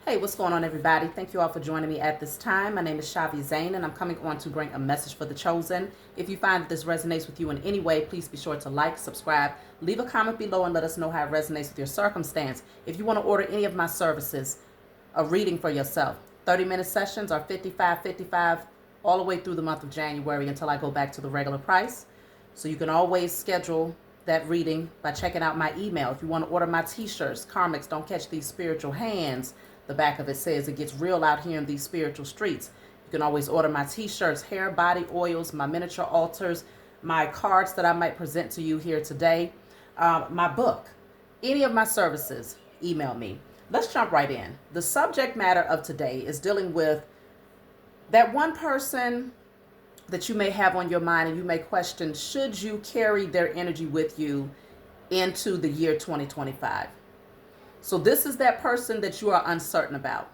Hey, what's going on, everybody? Thank you all for joining me at this time. My name is Shavi Zane, and I'm coming on to bring a message for the chosen. If you find that this resonates with you in any way, please be sure to like, subscribe, leave a comment below, and let us know how it resonates with your circumstance. If you want to order any of my services, a reading for yourself, 30-minute sessions are $55.55 all the way through the month of January until I go back to the regular price. So you can always schedule that reading by checking out my email. If you want to order my t-shirts, Karmics Don't Catch These Spiritual Hands, the back of it says it gets real out here in these spiritual streets. You can always order my t-shirts, hair, body oils, my miniature altars, my cards that I might present to you here today, my book, any of my services, email me. Let's jump right in. The subject matter of today is dealing with that one person that you may have on your mind, and you may question, should you carry their energy with you into the year 2025? So this is that person that you are uncertain about.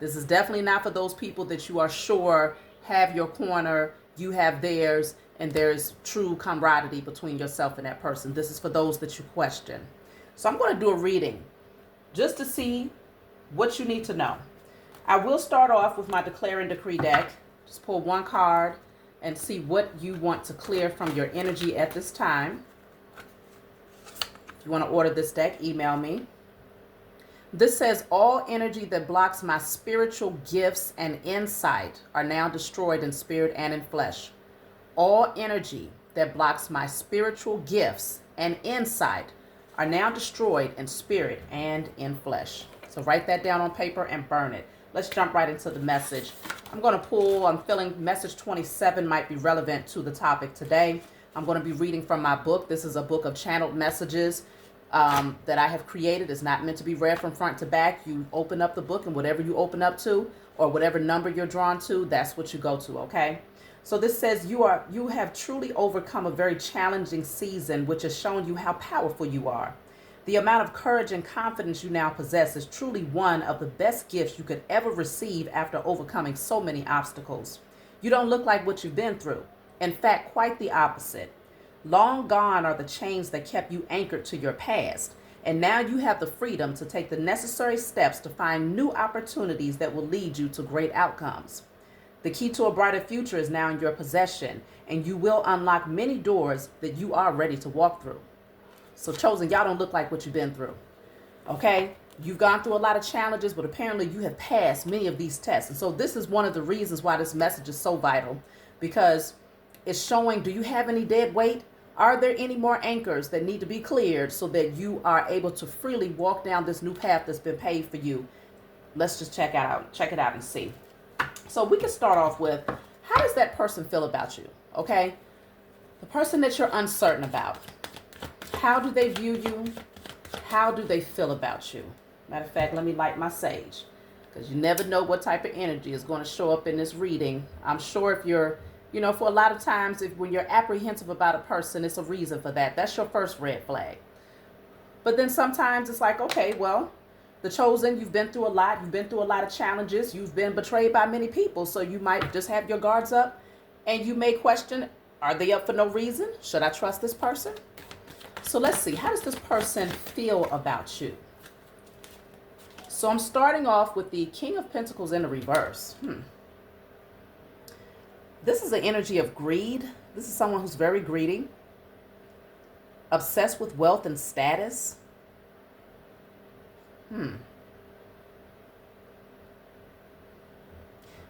This is definitely not for those people that you are sure have your corner, you have theirs, and there's true camaraderie between yourself and that person. This is for those that you question. So I'm going to do a reading just to see what you need to know. I will start off with my Declare and Decree deck. Just pull one card and see what you want to clear from your energy at this time. If you want to order this deck, email me. This says, all energy that blocks my spiritual gifts and insight are now destroyed in spirit and in flesh. All energy that blocks my spiritual gifts and insight are now destroyed in spirit and in flesh. So write that down on paper and burn it. Let's jump right into the message. I'm feeling message 27 might be relevant to the topic today. I'm going to be reading from my book. This is a book of channeled messages that I have created. Is not meant to be read from front to back. You open up the book, and whatever you open up to, or whatever number you're drawn to, that's what you go to, okay? So this says, you have truly overcome a very challenging season, which has shown you how powerful you are. The amount of courage and confidence you now possess is truly one of the best gifts you could ever receive after overcoming so many obstacles. You don't look like what you've been through. In fact, quite the opposite. Long gone are the chains that kept you anchored to your past, and now you have the freedom to take the necessary steps to find new opportunities that will lead you to great outcomes. The key to a brighter future is now in your possession, and you will unlock many doors that you are ready to walk through. So chosen, y'all don't look like what you've been through, okay? You've gone through a lot of challenges, but apparently you have passed many of these tests. And so this is one of the reasons why this message is so vital, because it's showing, do you have any dead weight? Are there any more anchors that need to be cleared so that you are able to freely walk down this new path that's been paved for you? Let's just check it out and see. So we can start off with, how does that person feel about you? Okay? The person that you're uncertain about. How do they view you? How do they feel about you? Matter of fact, let me light my sage, because you never know what type of energy is going to show up in this reading. I'm sure if you're, for a lot of times, when you're apprehensive about a person, it's a reason for that. That's your first red flag. But then sometimes it's like, okay, well, the chosen, you've been through a lot. You've been through a lot of challenges. You've been betrayed by many people. So you might just have your guards up, and you may question, are they up for no reason? Should I trust this person? So let's see, how does this person feel about you? So I'm starting off with the King of Pentacles in the reverse. This is an energy of greed. This is someone who's very greedy, obsessed with wealth and status.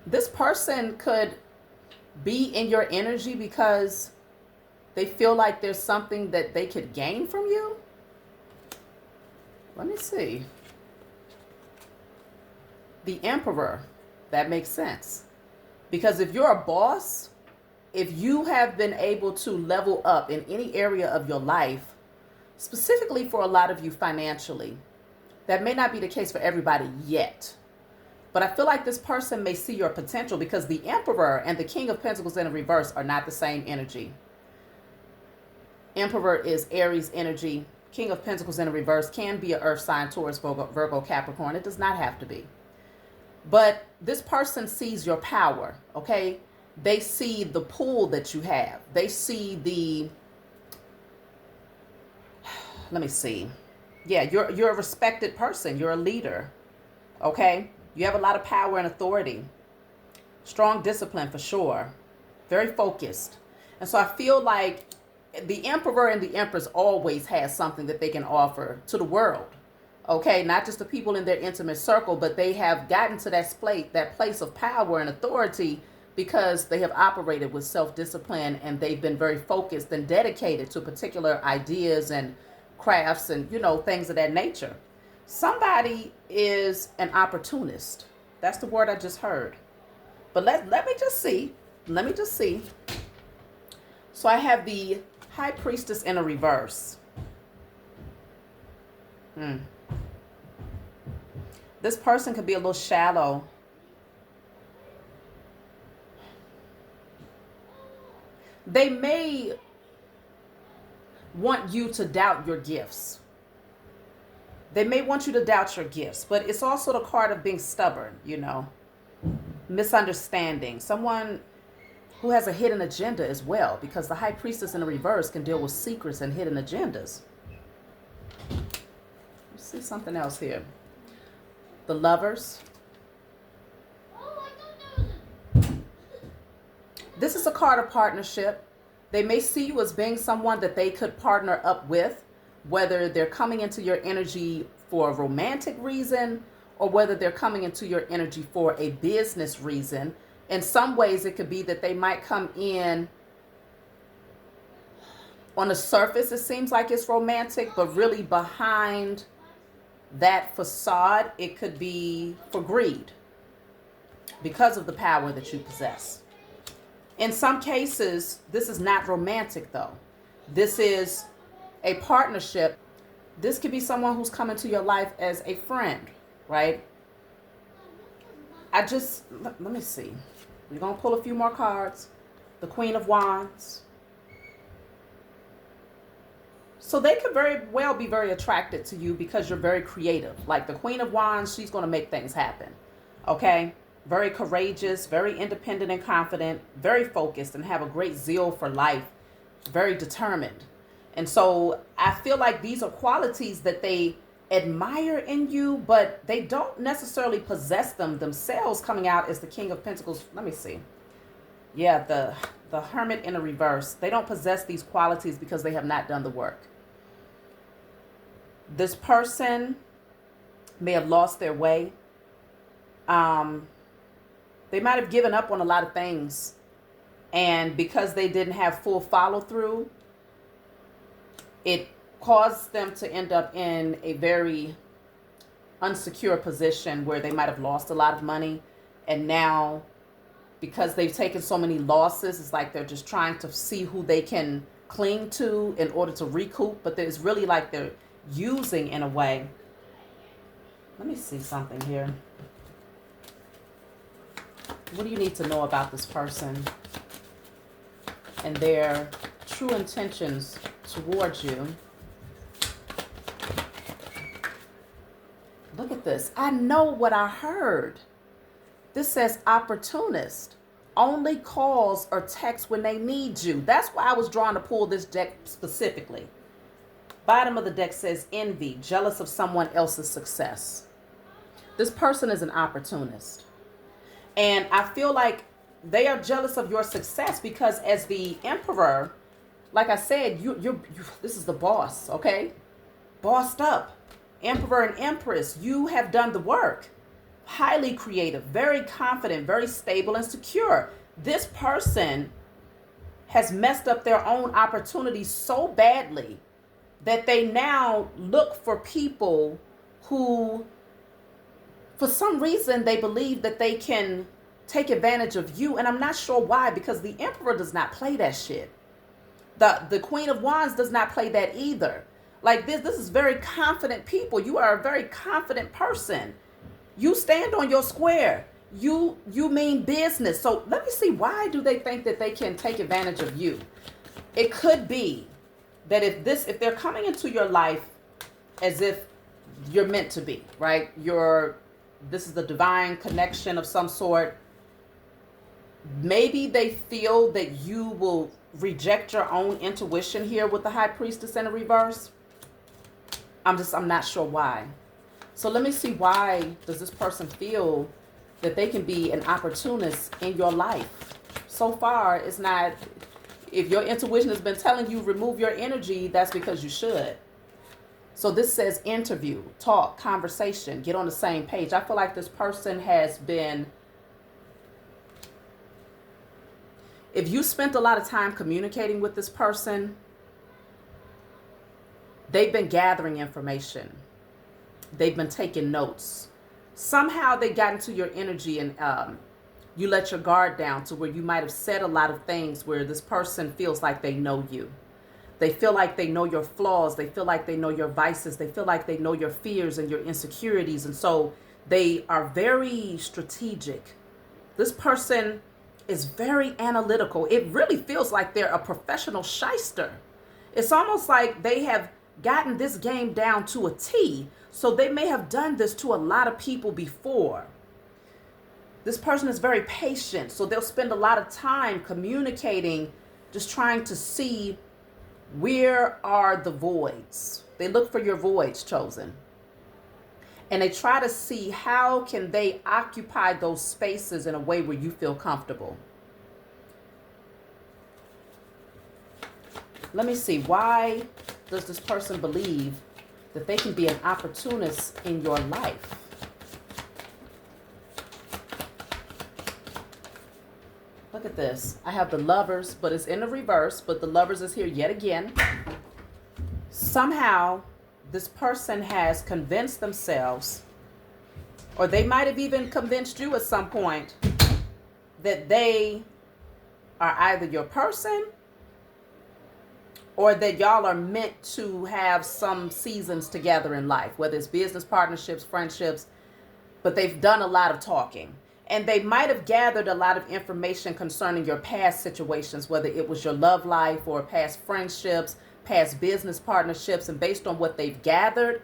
This person could be in your energy because they feel like there's something that they could gain from you. Let me see. The Emperor. That makes sense. Because if you're a boss, if you have been able to level up in any area of your life, specifically for a lot of you financially, that may not be the case for everybody yet. But I feel like this person may see your potential, because the Emperor and the King of Pentacles in the reverse are not the same energy. Emperor is Aries energy. King of Pentacles in the reverse can be an earth sign, Taurus, Virgo, Capricorn. It does not have to be. But this person sees your power, okay? They see the pull that you have. They see let me see. Yeah, you're a respected person. You're a leader, okay? You have a lot of power and authority. Strong discipline for sure. Very focused. And so I feel like the emperor and the empress always has something that they can offer to the world. Okay, not just the people in their intimate circle, but they have gotten to that place of power and authority because they have operated with self-discipline, and they've been very focused and dedicated to particular ideas and crafts and, things of that nature. Somebody is an opportunist. That's the word I just heard. But let me just see. Let me just see. So I have the High Priestess in a reverse. This person could be a little shallow. They may want you to doubt your gifts. They may want you to doubt your gifts, but it's also the card of being stubborn, misunderstanding. Someone who has a hidden agenda as well, because the High Priestess in the reverse can deal with secrets and hidden agendas. Let's see something else here. The Lovers. This is a card of partnership. They may see you as being someone that they could partner up with, whether they're coming into your energy for a romantic reason or whether they're coming into your energy for a business reason. In some ways, it could be that they might come in on the surface. It seems like it's romantic, but really behind that facade, it could be for greed because of the power that you possess. In some cases, this is not romantic though. This is a partnership. This could be someone who's come into your life as a friend, right? Let me see. We're going to pull a few more cards. The Queen of Wands. So they could very well be very attracted to you because you're very creative. Like the Queen of Wands, she's going to make things happen. Okay? Very courageous, very independent and confident, very focused, and have a great zeal for life. Very determined. And so I feel like these are qualities that they admire in you, but they don't necessarily possess them themselves, coming out as the King of Pentacles. Let me see. Yeah, the Hermit in a reverse. They don't possess these qualities because they have not done the work. This person may have lost their way. They might have given up on a lot of things. And because they didn't have full follow through, it caused them to end up in a very unsecure position where they might have lost a lot of money. And now, because they've taken so many losses, it's like they're just trying to see who they can cling to in order to recoup. But it's really like they're using in a way. Let me see something here. What do you need to know about this person and their true intentions towards you? Look at this. I know what I heard. This says opportunist. Only calls or texts when they need you. That's why I was drawn to pull this deck specifically. Bottom of the deck says envy, jealous of someone else's success. This person is an opportunist. And I feel like they are jealous of your success because as the emperor, like I said, you this is the boss, okay? Bossed up. Emperor and empress, you have done the work. Highly creative, very confident, very stable and secure. This person has messed up their own opportunities so badly that they now look for people who, for some reason, they believe that they can take advantage of you. And I'm not sure why, because the emperor does not play that shit. The Queen of Wands does not play that either. Like this is very confident people. You are a very confident person. You stand on your square. You mean business. So let me see, why do they think that they can take advantage of you? It could be that if they're coming into your life as if you're meant to be, right? This is the divine connection of some sort. Maybe they feel that you will reject your own intuition here with the High Priestess in the reverse. I'm not sure why. So let me see, why does this person feel that they can be an opportunist in your life? So far, it's not. If your intuition has been telling you remove your energy, that's because you should. So this says interview, talk, conversation, get on the same page. I feel like this person has been, if you spent a lot of time communicating with this person, they've been gathering information. They've been taking notes. Somehow they got into your energy, and you let your guard down to where you might have said a lot of things where this person feels like they know you. They feel like they know your flaws. They feel like they know your vices. They feel like they know your fears and your insecurities. And so they are very strategic. This person is very analytical. It really feels like they're a professional shyster. It's almost like they have gotten this game down to a T. So they may have done this to a lot of people before. This person is very patient. So they'll spend a lot of time communicating, just trying to see where are the voids. They look for your voids, chosen. And they try to see how can they occupy those spaces in a way where you feel comfortable. Let me see, why does this person believe that they can be an opportunist in your life? Look at this. I have the Lovers, but it's in the reverse, but the Lovers is here yet again. Somehow, this person has convinced themselves, or they might have even convinced you at some point, that they are either your person or that y'all are meant to have some seasons together in life, whether it's business partnerships, friendships, but they've done a lot of talking. And they might have gathered a lot of information concerning your past situations, whether it was your love life or past friendships, past business partnerships. And based on what they've gathered,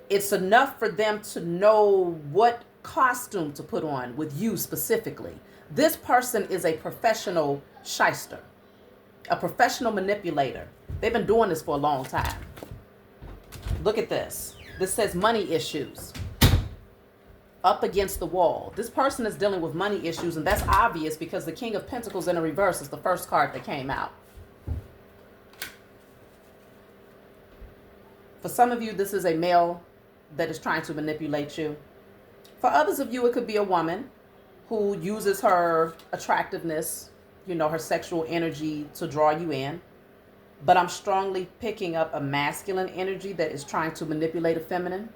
it's enough for them to know what costume to put on with you specifically. This person is a professional shyster, a professional manipulator. They've been doing this for a long time. Look at this. This says money issues. Up against the wall. This person is dealing with money issues, and that's obvious because the King of Pentacles in the reverse is the first card that came out. For some of you, this is a male that is trying to manipulate you. For others of you, it could be a woman who uses her attractiveness, her sexual energy to draw you in. But I'm strongly picking up a masculine energy that is trying to manipulate a feminine.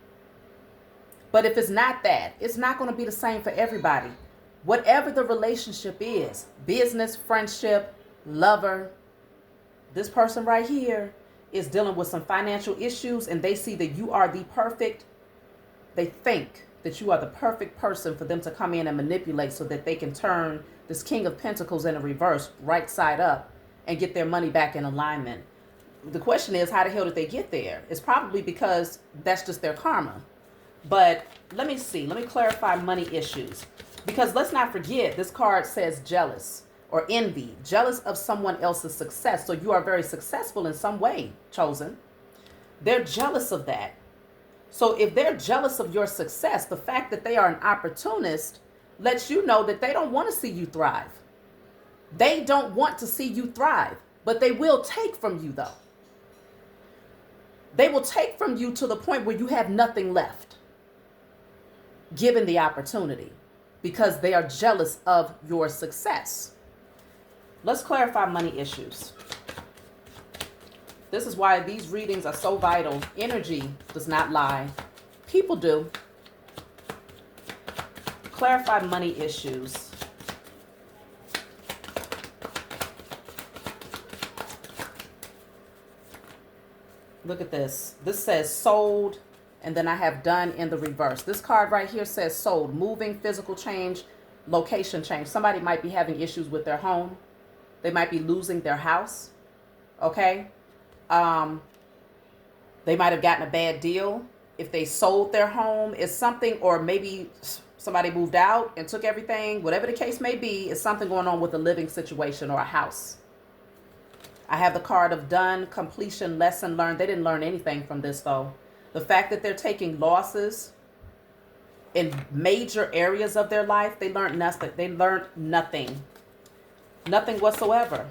But if it's not that, it's not going to be the same for everybody. Whatever the relationship is, business, friendship, lover, this person right here is dealing with some financial issues, and they see that you are they think that you are the perfect person for them to come in and manipulate so that they can turn this King of Pentacles in a reverse, right side up, and get their money back in alignment. The question is, how the hell did they get there? It's probably because that's just their karma. But let me see. Let me clarify money issues. Because let's not forget, this card says jealous or envy. Jealous of someone else's success. So you are very successful in some way, chosen. They're jealous of that. So if they're jealous of your success, the fact that they are an opportunist lets you know that they don't want to see you thrive. They don't want to see you thrive. But they will take from you, though. They will take from you to the point where you have nothing left, given the opportunity, because they are jealous of your success. Let's clarify money issues. This is why these readings are so vital. Energy does not lie. People do. Clarify money issues. Look at this. This says sold, and then I have done in the reverse. This card right here says sold, moving, physical change, location change. Somebody might be having issues with their home. They might be losing their house. Okay? They might have gotten a bad deal. If they sold their home, it's something, or maybe somebody moved out and took everything. Whatever the case may be, it's something going on with a living situation or a house. I have the card of done, completion, lesson learned. They didn't learn anything from this, though. The fact that they're taking losses in major areas of their life, they learned nothing. They learned nothing. Nothing whatsoever.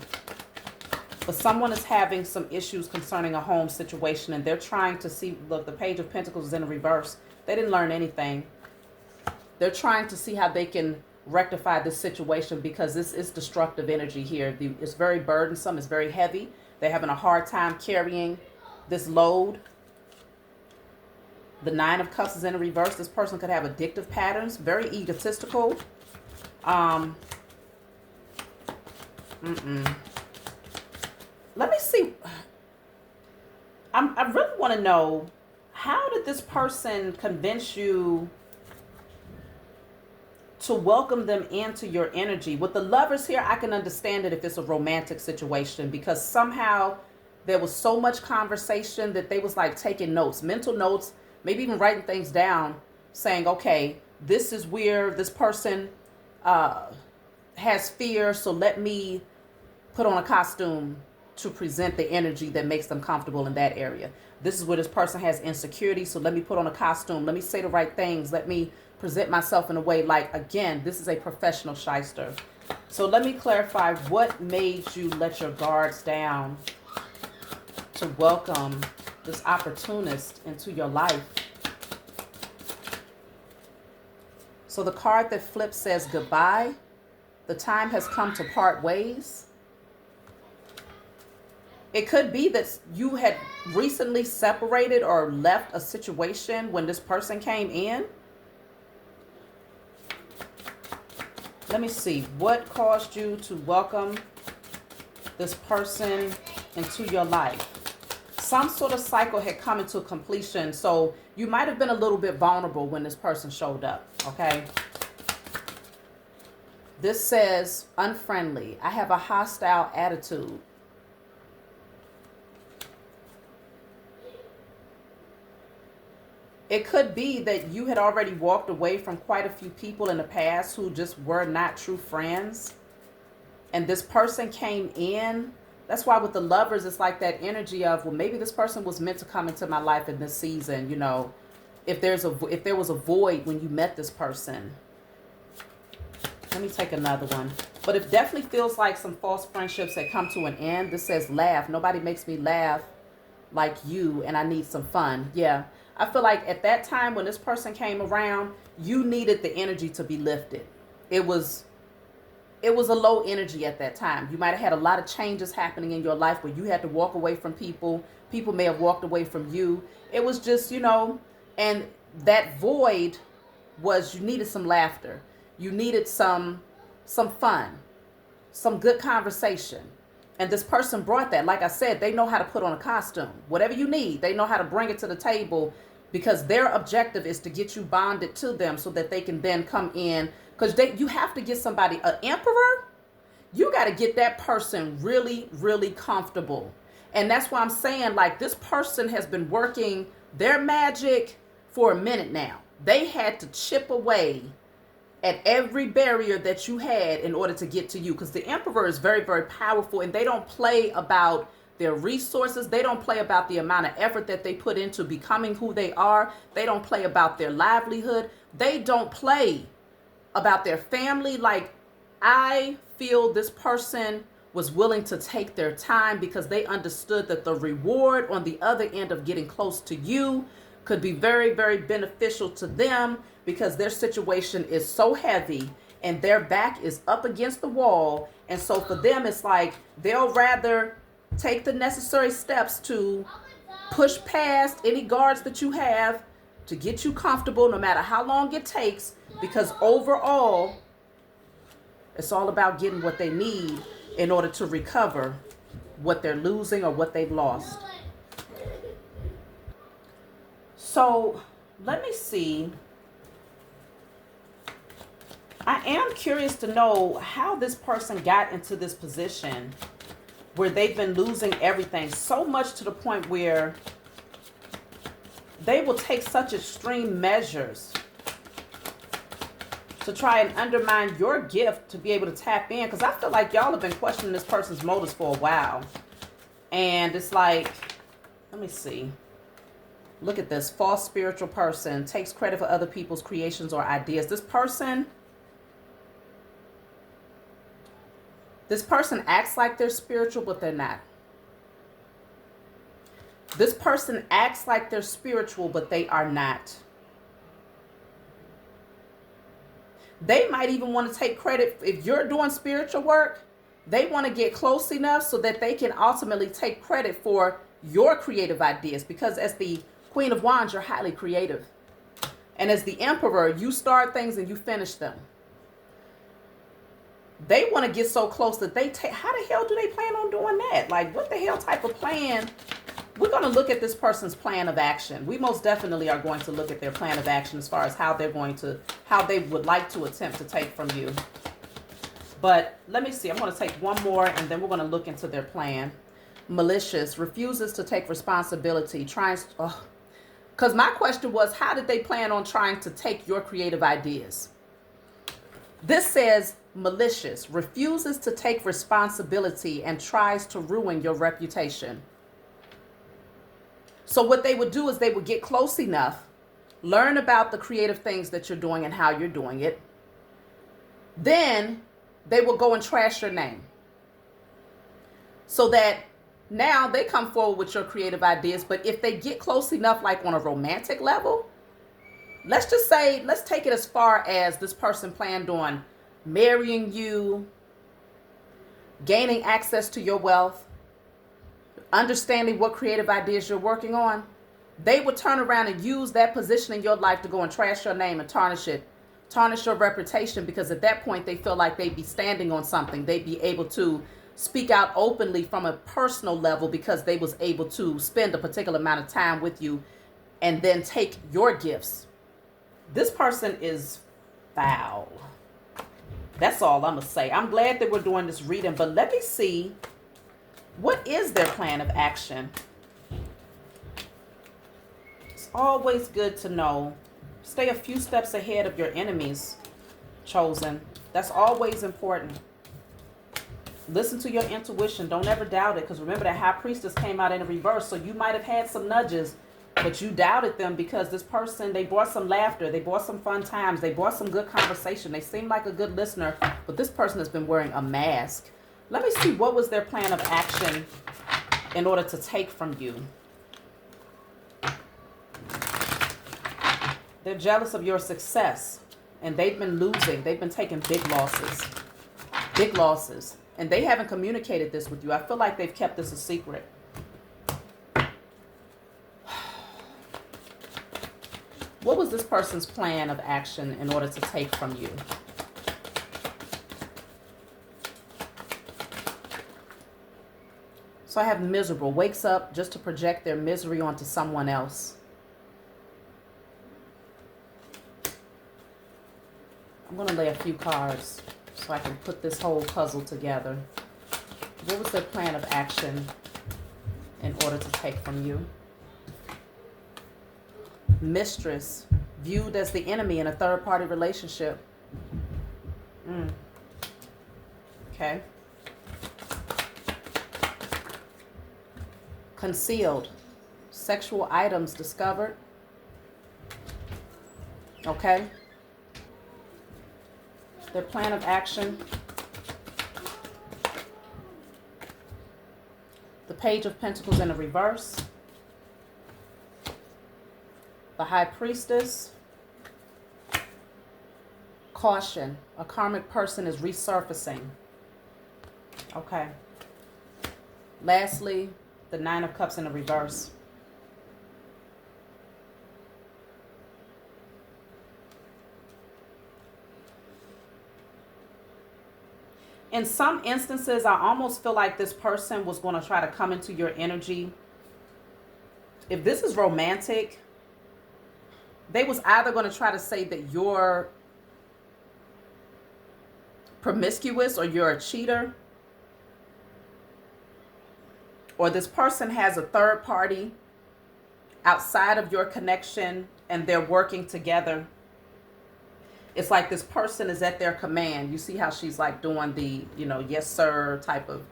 But someone is having some issues concerning a home situation, and they're trying to see, look, the Page of Pentacles is in the reverse. They didn't learn anything. They're trying to see how they can rectify this situation, because this is destructive energy here. It's very burdensome. It's very heavy. They're having a hard time carrying this load. The Nine of Cups is in the reverse. This person could have addictive patterns, very egotistical. Let me see. I really want to know, how did this person convince you to welcome them into your energy? With the Lovers here, I can understand it if it's a romantic situation, because somehow there was so much conversation that they was like taking notes, mental notes, maybe even writing things down, saying, okay, this is where this person has fear, so let me put on a costume to present the energy that makes them comfortable in that area. This is where this person has insecurity, so let me put on a costume. Let me say the right things. Let me present myself in a way like, again, this is a professional shyster. So let me clarify, what made you let your guards down to welcome this opportunist into your life? So the card that flips says goodbye. The time has come to part ways. It could be that you had recently separated or left a situation when this person came in. Let me see. What caused you to welcome this person into your life? Some sort of cycle had come into completion. So you might have been a little bit vulnerable when this person showed up. Okay. This says unfriendly. I have a hostile attitude. It could be that you had already walked away from quite a few people in the past who just were not true friends. And this person came in. That's why with the Lovers, it's like that energy of, well, maybe this person was meant to come into my life in this season. You know, if there was a void when you met this person. Let me take another one. But it definitely feels like some false friendships had come to an end. This says laugh. Nobody makes me laugh like you, and I need some fun. Yeah. I feel like at that time when this person came around, you needed the energy to be lifted. It was a low energy at that time. You might have had a lot of changes happening in your life where you had to walk away from people. People may have walked away from you. It was just, you know, and that void was, you needed some laughter. You needed some fun, some good conversation. And this person brought that. Like I said, they know how to put on a costume. Whatever you need, they know how to bring it to the table, because their objective is to get you bonded to them so that they can then come in. Because you have to get somebody, an emperor, you got to get that person really, really comfortable. And that's why I'm saying, like, this person has been working their magic for a minute now. They had to chip away at every barrier that you had in order to get to you, because the emperor is very, very powerful, and they don't play about their resources. They don't play about the amount of effort that they put into becoming who they are. They don't play about their livelihood. They don't play about their family. Like, I feel this person was willing to take their time because they understood that the reward on the other end of getting close to you could be very, very beneficial to them, because their situation is so heavy and their back is up against the wall. And so for them, it's like they'll rather take the necessary steps to push past any guards that you have to get you comfortable, no matter how long it takes, because overall, it's all about getting what they need in order to recover what they're losing or what they've lost. So let me see. I am curious to know how this person got into this position where they've been losing everything so much to the point where they will take such extreme measures to try and undermine your gift to be able to tap in. Because I feel like y'all have been questioning this person's motives for a while. And it's like, let me see. Look at this. False spiritual person takes credit for other people's creations or ideas. This person acts like they're spiritual, but they're not. This person acts like they're spiritual, but they are not. They might even want to take credit. If you're doing spiritual work, they want to get close enough so that they can ultimately take credit for your creative ideas. Because as the Queen of Wands, you're highly creative. And as the Emperor, you start things and you finish them. They want to get so close that they take, how the hell do they plan on doing that? Like, what the hell type of plan? We're going to look at this person's plan of action. We most definitely are going to look at their plan of action as far as how they would like to attempt to take from you. But let me see. I'm going to take one more and then we're going to look into their plan. Malicious, refuses to take responsibility, tries, because my question was, how did they plan on trying to take your creative ideas? This says malicious, refuses to take responsibility and tries to ruin your reputation. So what they would do is they would get close enough, learn about the creative things that you're doing and how you're doing it. Then they will go and trash your name. So that now they come forward with your creative ideas. But if they get close enough, like on a romantic level, let's just say, let's take it as far as this person planned on marrying you, gaining access to your wealth, understanding what creative ideas you're working on. They would turn around and use that position in your life to go and trash your name and tarnish your reputation, because at that point they feel like they'd be standing on something. They'd be able to speak out openly from a personal level because they was able to spend a particular amount of time with you and then take your gifts. This person is foul. That's all I'm going to say. I'm glad that we're doing this reading, but let me see, what is their plan of action? It's always good to know. Stay a few steps ahead of your enemies, chosen. That's always important. Listen to your intuition. Don't ever doubt it, because remember that High Priestess came out in a reverse, so you might have had some nudges, but you doubted them because this person, they brought some laughter, they brought some fun times, they brought some good conversation, they seemed like a good listener, but this person has been wearing a mask. Let me see, what was their plan of action in order to take from you? They're jealous of your success, and they've been losing. They've been taking big losses. Big losses. And they haven't communicated this with you. I feel like they've kept this a secret. What was this person's plan of action in order to take from you? So I have miserable. Wakes up just to project their misery onto someone else. I'm going to lay a few cards so I can put this whole puzzle together. What was their plan of action in order to take from you? Mistress, viewed as the enemy in a third-party relationship. Okay. Concealed, sexual items discovered. Okay. Their plan of action. The Page of Pentacles in the reverse. The High Priestess. Caution. A karmic person is resurfacing. Okay. Lastly, the Nine of Cups in the reverse. In some instances, I almost feel like this person was going to try to come into your energy. If this is romantic, they was either going to try to say that you're promiscuous or you're a cheater, or this person has a third party outside of your connection and they're working together. It's like this person is at their command. You see how she's like doing the, yes, sir type of,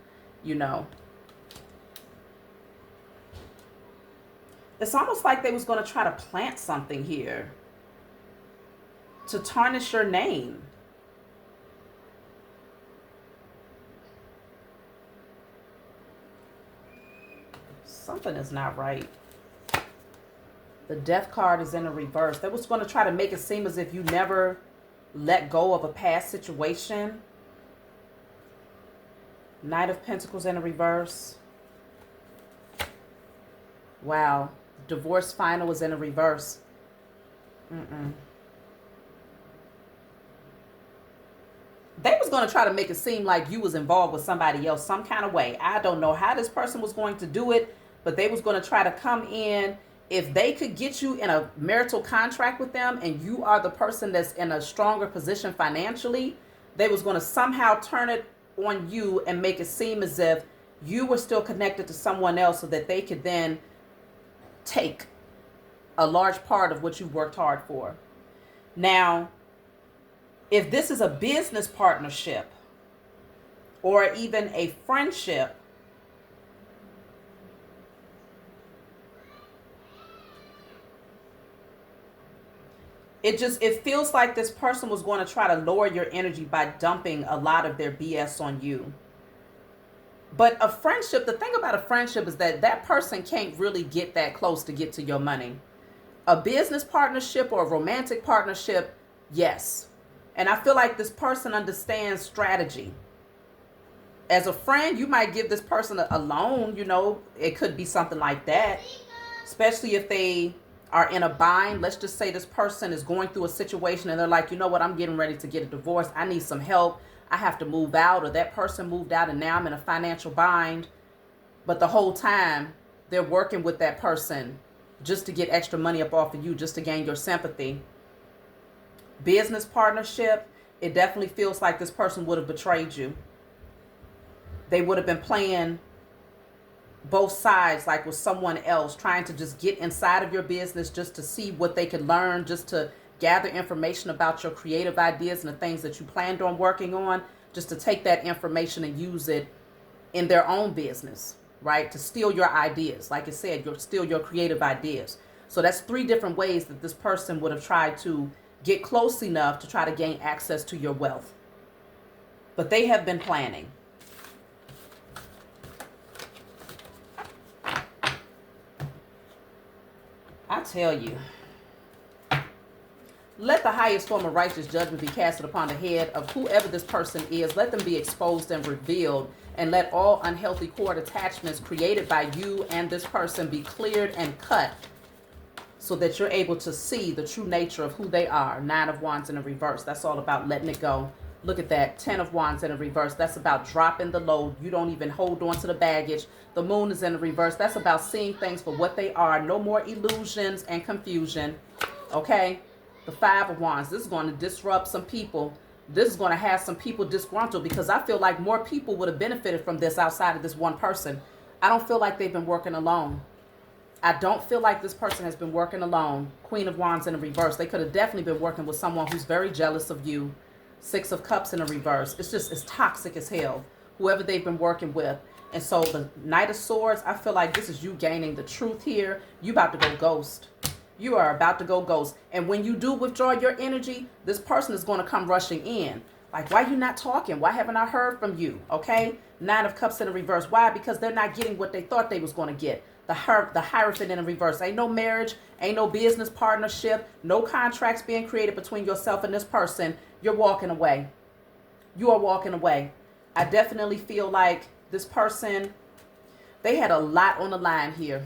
It's almost like they was going to try to plant something here to tarnish your name. Something is not right. The Death card is in the reverse. They was going to try to make it seem as if you never let go of a past situation. Knight of Pentacles in the reverse. Wow. Divorce final is in the reverse. They was going to try to make it seem like you was involved with somebody else some kind of way. I don't know how this person was going to do it, but they was going to try to come in. If they could get you in a marital contract with them and you are the person that's in a stronger position financially, they was going to somehow turn it on you and make it seem as if you were still connected to someone else so that they could then take a large part of what you worked hard for. Now, if this is a business partnership or even a friendship, it feels like this person was going to try to lower your energy by dumping a lot of their BS on you. But a friendship, the thing about a friendship is that that person can't really get that close to get to your money. A business partnership or a romantic partnership, yes. And I feel like this person understands strategy. As a friend, you might give this person a loan, it could be something like that. Especially if they are in a bind. Let's just say this person is going through a situation and they're like, you know what, I'm getting ready to get a divorce. I need some help. I have to move out, or that person moved out and now I'm in a financial bind. But the whole time they're working with that person just to get extra money up off of you, just to gain your sympathy. Business partnership, it definitely feels like this person would have betrayed you. They would have been playing both sides, like with someone else, trying to just get inside of your business just to see what they could learn, just to gather information about your creative ideas and the things that you planned on working on, just to take that information and use it in their own business, right? To steal your ideas. Like I said, steal your creative ideas. So that's 3 different ways that this person would have tried to get close enough to try to gain access to your wealth. But they have been planning. I tell you, let the highest form of righteous judgment be casted upon the head of whoever this person is. Let them be exposed and revealed, and let all unhealthy cord attachments created by you and this person be cleared and cut, so that you're able to see the true nature of who they are. 9 of Wands in the reverse. That's all about letting it go. Look at that. 10 of Wands in the reverse. That's about dropping the load. You don't even hold on to the baggage. The Moon is in the reverse. That's about seeing things for what they are. No more illusions and confusion. Okay? The 5 of Wands. This is going to disrupt some people. This is going to have some people disgruntled, because I feel like more people would have benefited from this outside of this one person. I don't feel like they've been working alone. I don't feel like this person has been working alone. Queen of Wands in the reverse. They could have definitely been working with someone who's very jealous of you. 6 of Cups in the reverse. It's toxic as hell, whoever they've been working with. And so the Knight of Swords, I feel like this is you gaining the truth here. You about to go ghost. You are about to go ghost. And when you do withdraw your energy, this person is going to come rushing in. Like, why you not talking? Why haven't I heard from you? Okay? 9 of Cups in the reverse. Why? Because they're not getting what they thought they was going to get. The Hierophant in the reverse. Ain't no marriage. Ain't no business partnership. No contracts being created between yourself and this person. You're walking away. You are walking away. I definitely feel like this person, they had a lot on the line here.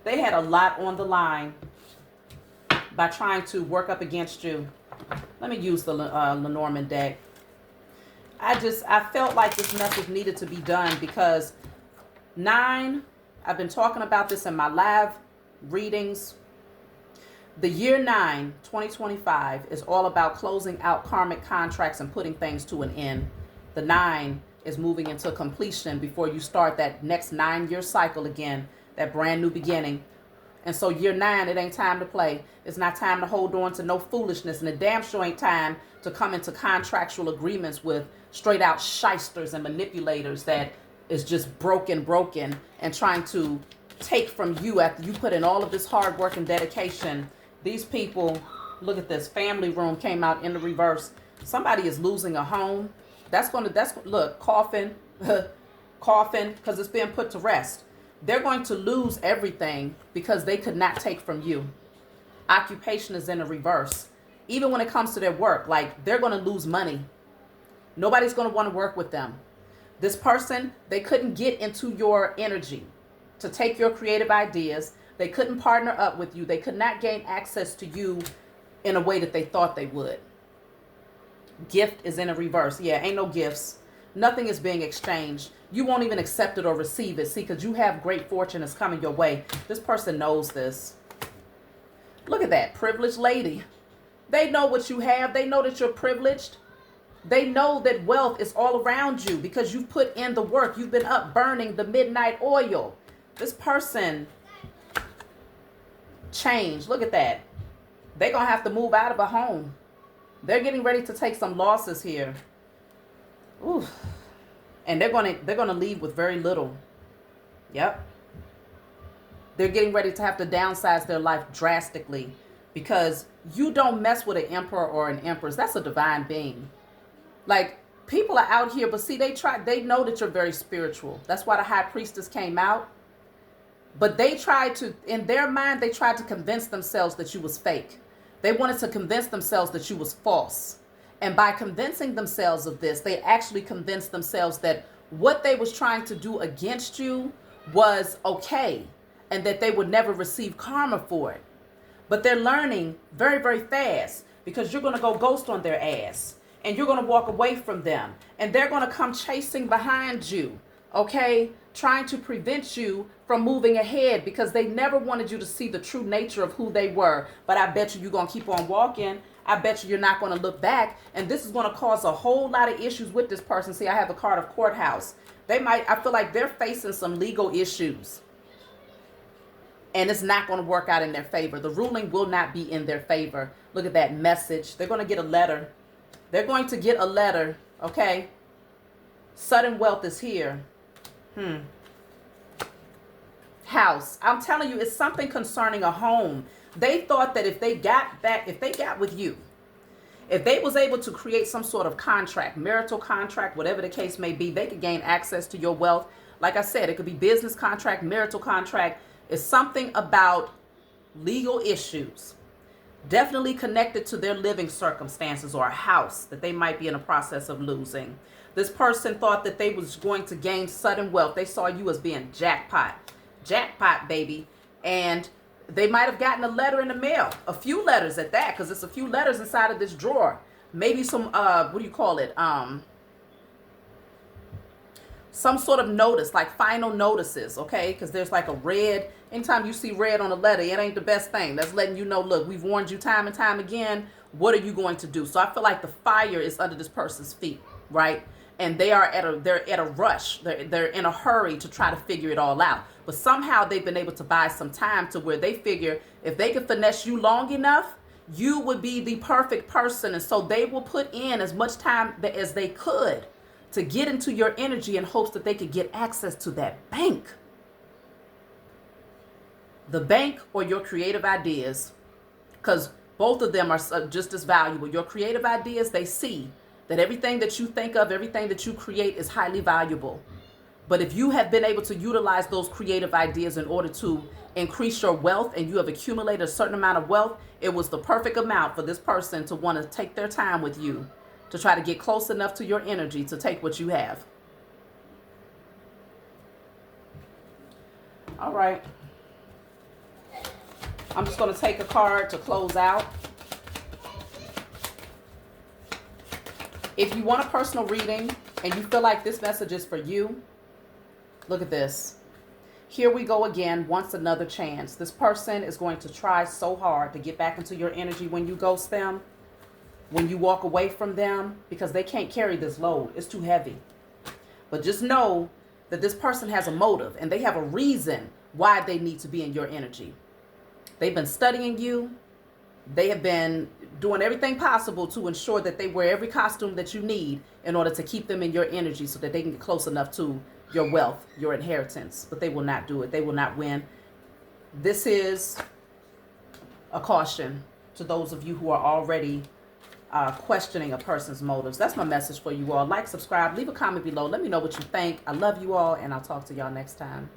They had a lot on the line by trying to work up against you. Let me use the Lenormand deck. I felt like this message needed to be done, because 9, I've been talking about this in my live readings. The year 9, 2025, is all about closing out karmic contracts and putting things to an end. The 9 is moving into completion before you start that next 9-year cycle again, that brand new beginning. And so year 9, it ain't time to play. It's not time to hold on to no foolishness, and it damn sure ain't time to come into contractual agreements with straight out shysters and manipulators that is just broken and trying to take from you after you put in all of this hard work and dedication. These people, look at this, family room came out in the reverse. Somebody is losing a home. Look, coffin, coffin, because it's being put to rest. They're going to lose everything because they could not take from you. Occupation is in the reverse. Even when it comes to their work, like they're going to lose money. Nobody's going to want to work with them. This person, they couldn't get into your energy to take your creative ideas. They couldn't partner up with you. They could not gain access to you in a way that they thought they would. Gift is in a reverse. Yeah, ain't no gifts. Nothing is being exchanged. You won't even accept it or receive it. See, because you have great fortune that's coming your way. This person knows this. Look at that privileged lady. They know what you have. They know that you're privileged. They know that wealth is all around you because you've put in the work. You've been up burning the midnight oil. This person changed. Look at that. They're going to have to move out of a home. They're getting ready to take some losses here. Ooh. And they're going to leave with very little. Yep. They're getting ready to have to downsize their life drastically because you don't mess with an emperor or an empress. That's a divine being. Like, people are out here, but see, they know that you're very spiritual. That's why the high priestess came out. But they tried to, in their mind, they tried to convince themselves that you was fake. They wanted to convince themselves that you was false. And by convincing themselves of this, they actually convinced themselves that what they was trying to do against you was okay and that they would never receive karma for it. But they're learning very, very fast because you're going to go ghost on their ass and you're going to walk away from them and they're going to come chasing behind you, okay, trying to prevent you from moving ahead because they never wanted you to see the true nature of who they were. But I bet you're going to keep on walking. I bet you're not going to look back. And this is going to cause a whole lot of issues with this person. See, I have a card of courthouse. I feel like they're facing some legal issues. And it's not going to work out in their favor. The ruling will not be in their favor. Look at that message. They're going to get a letter. They're going to get a letter, okay? Sudden wealth is here. House. I'm telling you, it's something concerning a home. They thought that if they got with you, if they was able to create some sort of contract, marital contract, whatever the case may be, they could gain access to your wealth. Like I said, it could be business contract, marital contract. It's something about legal issues, definitely connected to their living circumstances or a house that they might be in a process of losing. This person thought that they was going to gain sudden wealth. They saw you as being jackpot, baby. And they might have gotten a letter in the mail, a few letters at that, because it's a few letters inside of this drawer. Maybe some, what do you call it? Some sort of notice, like final notices, okay? Because there's like a red. Anytime you see red on a letter, it ain't the best thing. That's letting you know, look, we've warned you time and time again. What are you going to do? So I feel like the fire is under this person's feet, right? And they're at a rush. They're in a hurry to try to figure it all out. But somehow they've been able to buy some time to where they figure if they can finesse you long enough, you would be the perfect person. And so they will put in as much time as they could to get into your energy in hopes that they could get access to that bank. The bank or your creative ideas, because both of them are just as valuable. Your creative ideas, they see that everything that you think of, everything that you create is highly valuable. But if you have been able to utilize those creative ideas in order to increase your wealth and you have accumulated a certain amount of wealth, it was the perfect amount for this person to want to take their time with you to try to get close enough to your energy to take what you have. All right. I'm just going to take a card to close out. If you want a personal reading and you feel like this message is for you, look at this. Here we go again, once another chance. This person is going to try so hard to get back into your energy when you ghost them, when you walk away from them, because they can't carry this load. It's too heavy. But just know that this person has a motive and they have a reason why they need to be in your energy. They've been studying you. They have been doing everything possible to ensure that they wear every costume that you need in order to keep them in your energy so that they can get close enough to your wealth, your inheritance, but they will not do it. They will not win. This is a caution to those of you who are already questioning a person's motives. That's my message for you all. Like, subscribe, leave a comment below. Let me know what you think. I love you all, and I'll talk to y'all next time.